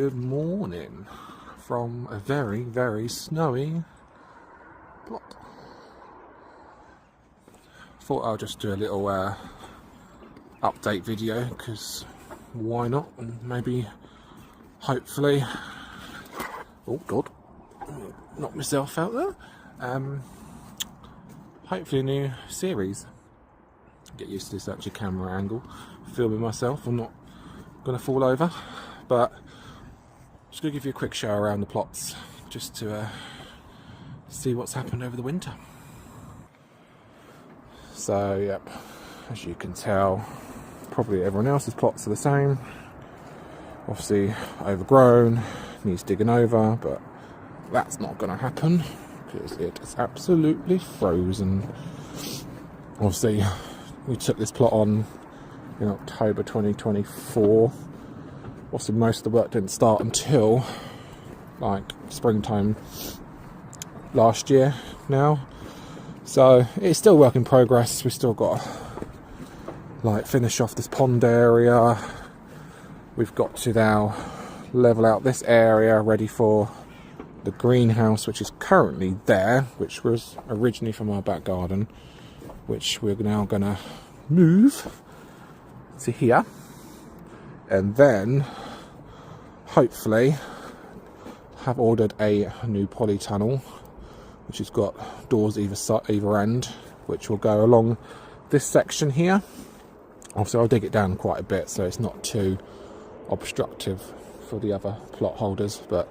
Good morning from a very, very snowy plot. Thought I'll just do a little update video, because why not? And maybe, hopefully, oh god, knocked myself out there. Hopefully a new series. Get used to this actually camera angle, filming myself. I'm not going to fall over, but just going to give you a quick show around the plots, just to see what's happened over the winter. So, yep, as you can tell, probably everyone else's plots are the same. Obviously overgrown, needs digging over, but that's not going to happen because it is absolutely frozen. Obviously, we took this plot on in October 2024. Obviously, most of the work didn't start until like springtime last year now. So it's still work in progress. We've still got to like finish off this pond area. We've got to now level out this area ready for the greenhouse, which is currently there, which was originally from our back garden, which we're now going to move to here, and then hopefully have ordered a new polytunnel, which has got doors either end, which will go along this section here. Obviously I'll dig it down quite a bit so it's not too obstructive for the other plot holders, but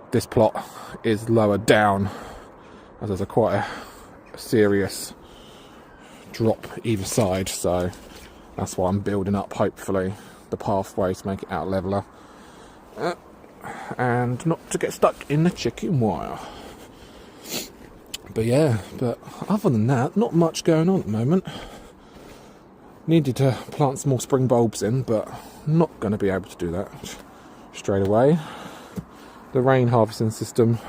this plot is lower down as there's quite a serious drop either side, so that's why I'm building up hopefully the pathway to make it out leveler and not to get stuck in the chicken wire. But yeah, but other than that, not much going on at the moment. Needed to plant some more spring bulbs in, but not going to be able to do that straight away. The rain harvesting system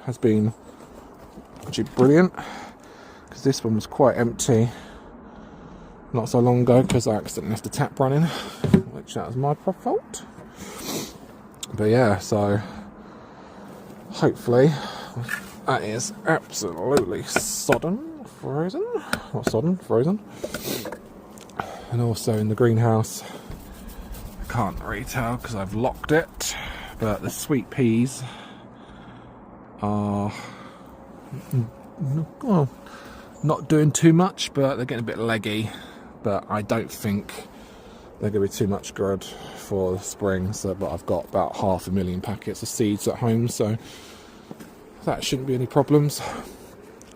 has been actually brilliant, because this one was quite empty not so long ago because I accidentally left the tap running, which that was my fault. But yeah, so hopefully that is absolutely frozen. And also in the greenhouse, I can't really tell because I've locked it, but the sweet peas are not doing too much, but they're getting a bit leggy. But I don't think they're going to be too much good for the spring. So, but I've got about 500,000 packets of seeds at home, so that shouldn't be any problems. I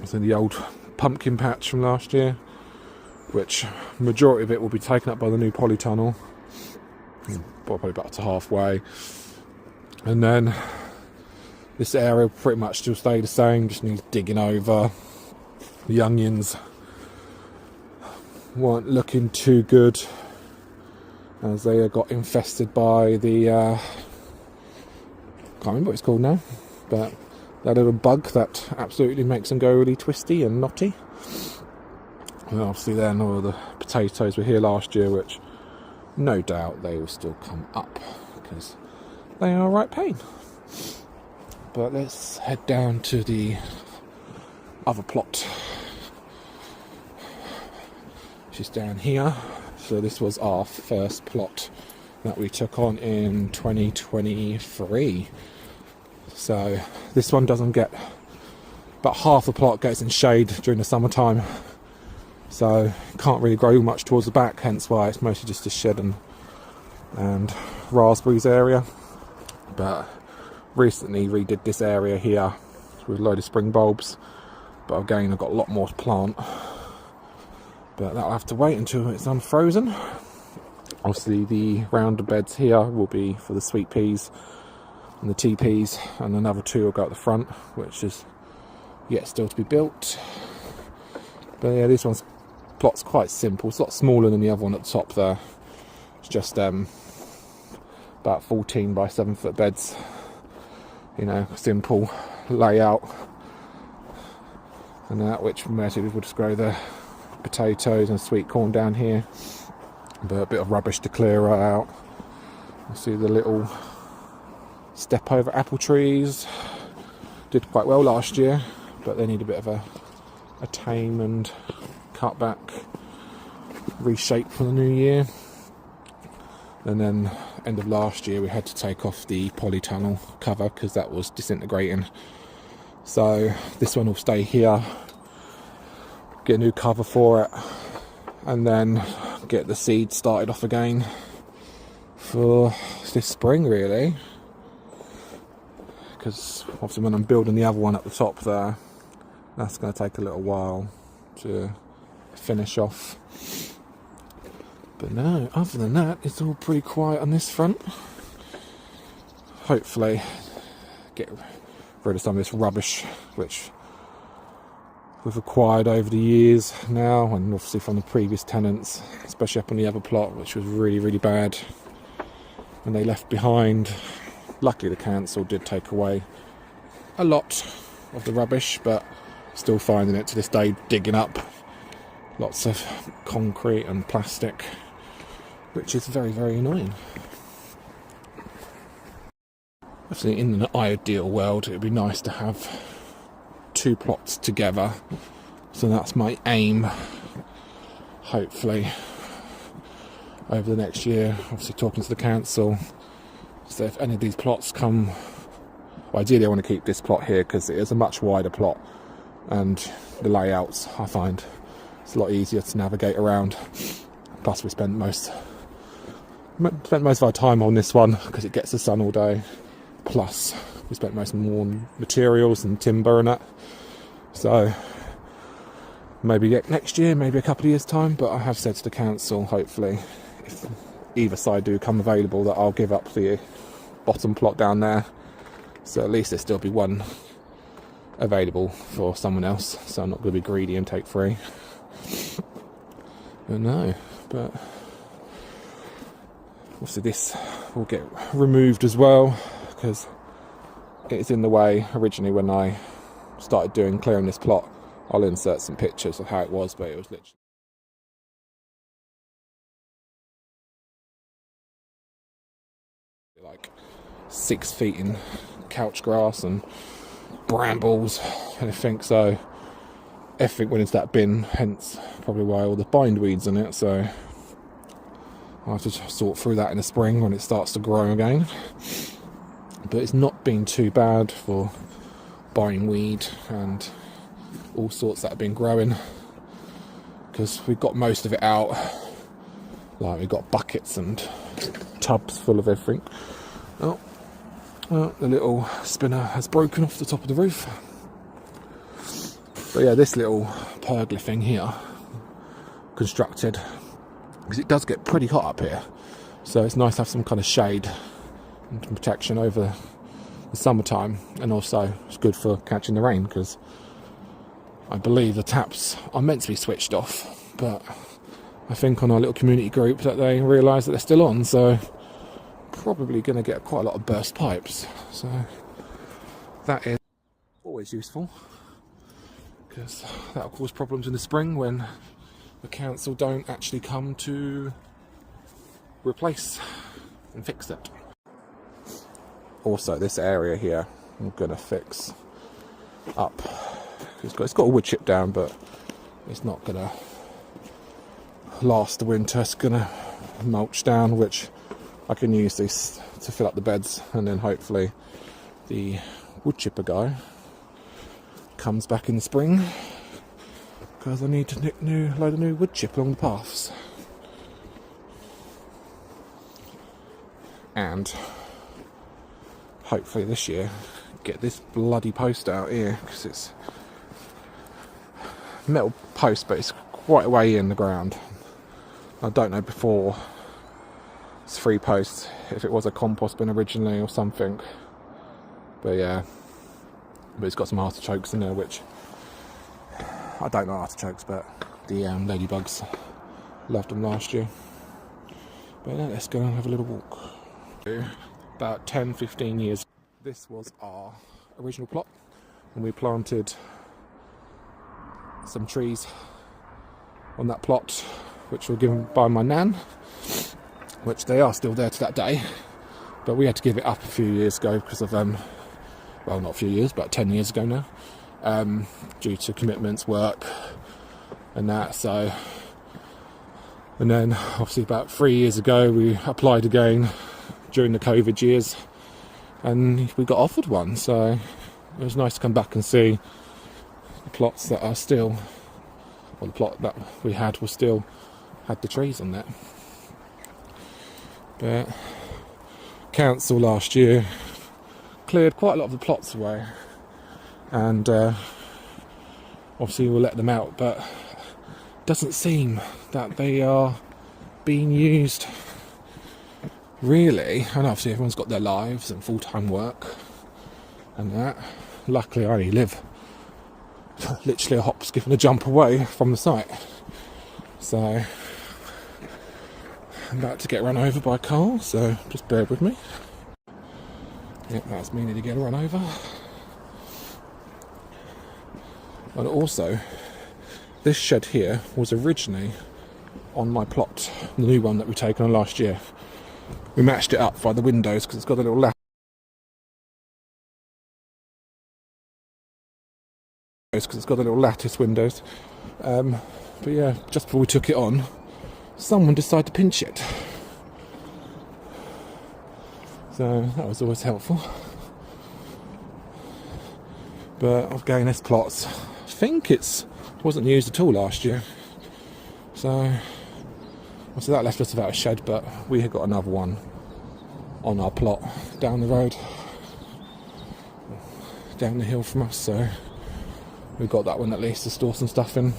was in the old pumpkin patch from last year, which majority of it will be taken up by the new polytunnel, probably about to halfway, and then this area pretty much still stay the same, just needs digging over. The onions weren't looking too good as they got infested by the can't remember what it's called now, but that little bug that absolutely makes them go really twisty and knotty. And obviously then all the potatoes were here last year, which no doubt they will still come up because they are a right pain. But let's head down to the other plot, which is down here. So this was our first plot that we took on in 2023. So this one doesn't get, about half the plot gets in shade during the summertime, so can't really grow much towards the back, hence why it's mostly just a shed and raspberries area. But recently redid this area here with a load of spring bulbs, but again I've got a lot more to plant, but that'll have to wait until it's unfrozen. Obviously the rounder beds here will be for the sweet peas and the tea peas, and another two will go at the front, which is yet still to be built. But yeah, this one's plot's quite simple. It's a lot smaller than the other one at the top there. It's just about 14 by 7 foot beds, you know, simple layout, and that, which basically will just grow the potatoes and sweet corn down here, but a bit of rubbish to clear out. You see the little step over apple trees. Did quite well last year, but they need a bit of a tame and cut back, reshape for the new year. And then end of last year we had to take off the polytunnel cover because that was disintegrating. So this one will stay here, get a new cover for it, and then get the seed started off again for this spring really. Because obviously when I'm building the other one at the top there, that's going to take a little while to finish off. But no, other than that, it's all pretty quiet on this front. Hopefully get rid of some of this rubbish which we've acquired over the years now, and obviously from the previous tenants, especially up on the other plot, which was really, really bad, and they left behind. Luckily the council did take away a lot of the rubbish, but still finding it to this day, digging up lots of concrete and plastic, which is very, very annoying. Obviously in an ideal world it would be nice to have 2 plots together, so that's my aim, hopefully over the next year. Obviously talking to the council, so if any of these plots come, well, ideally I want to keep this plot here because it is a much wider plot, and the layouts I find it's a lot easier to navigate around. Plus we spent most of our time on this one because it gets the sun all day. Plus we spent most more on materials and timber and that. So maybe next year, maybe a couple of years time, but I have said to the council, hopefully if either side do come available, that I'll give up the bottom plot down there, so at least there'll still be one available for someone else, so I'm not going to be greedy and take 3. But obviously this will get removed as well because it's in the way. Originally when I started clearing this plot, I'll insert some pictures of how it was, but it was literally like 6 feet in couch grass and brambles and everything, so everything went into that bin, hence probably why all the bindweeds in it. So I'll have to sort through that in the spring when it starts to grow again. But it's not been too bad for bindweed and all sorts that have been growing, because we've got most of it out. Like we've got buckets and tubs full of everything. Oh, well, the little spinner has broken off the top of the roof. But yeah, this little pergola thing here, constructed, because it does get pretty hot up here, so it's nice to have some kind of shade and protection over the summertime, and also it's good for catching the rain, because I believe the taps are meant to be switched off, but I think on our little community group that they realise that they're still on, so probably going to get quite a lot of burst pipes. So that is always useful, because that'll cause problems in the spring when the council don't actually come to replace and fix it. Also this area here I'm going to fix up. It's got a wood chip down, but it's not going to last the winter. It's going to mulch down, which I can use this to fill up the beds, and then hopefully the wood chipper guy comes back in the spring, because I need to nick load of new wood chip along the paths. And hopefully this year get this bloody post out here, because it's metal post, but it's quite a way in the ground. I don't know before it's 3 posts if it was a compost bin originally or something, but yeah, but it's got some artichokes in there, which I don't know artichokes, but the ladybugs loved them last year. But yeah, let's go and have a little walk. About 10-15 years, this was our original plot, and we planted some trees on that plot which were given by my nan, which they are still there to that day, but we had to give it up a few years ago because of well, not a few years, but 10 years ago now, due to commitments, work, and that. So, and then obviously about 3 years ago we applied again during the COVID years, and we got offered one. So it was nice to come back and see the plots that are still, well, the plot that we had was still had the trees on it. But council last year cleared quite a lot of the plots away, and obviously we'll let them out, but it doesn't seem that they are being used really. And obviously everyone's got their lives and full-time work and that. Luckily I only live literally a hop, skip and a jump away from the site, so I'm about to get run over by a car, so just bear with me. Yep, that's me nearly getting run over. And also, this shed here was originally on my plot, the new one that we've taken on last year. We matched it up by the windows because it's got a little lattice. Because it's got a little lattice windows. But yeah, just before we took it on, someone decided to pinch it. So that was always helpful. But again, this plot, I think wasn't used at all last year. So that left us without a shed, but we had got another one on our plot down the road, down the hill from us. So we've got that one at least to store some stuff in.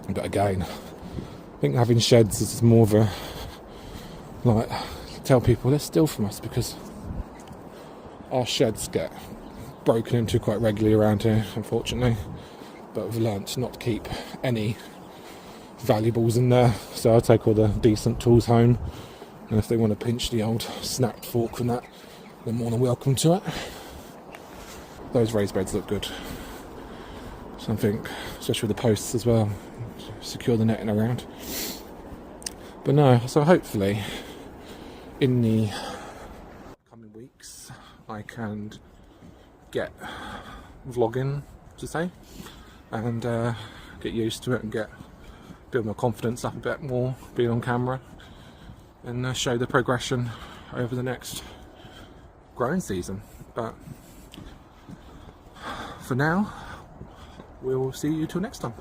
But again, I think having sheds is more of a, like, tell people they're still from us, because our sheds get broken into quite regularly around here, unfortunately. But we've learnt not to keep any valuables in there, so I take all the decent tools home, and if they want to pinch the old snapped fork and that, they're more than welcome to it. Those raised beds look good, so I think, especially with the posts as well, secure the netting around. But no, so hopefully in the coming weeks I can get vlogging, to say, and get used to it and build my confidence up a bit more, being on camera, and show the progression over the next growing season. But for now, we'll see you till next time.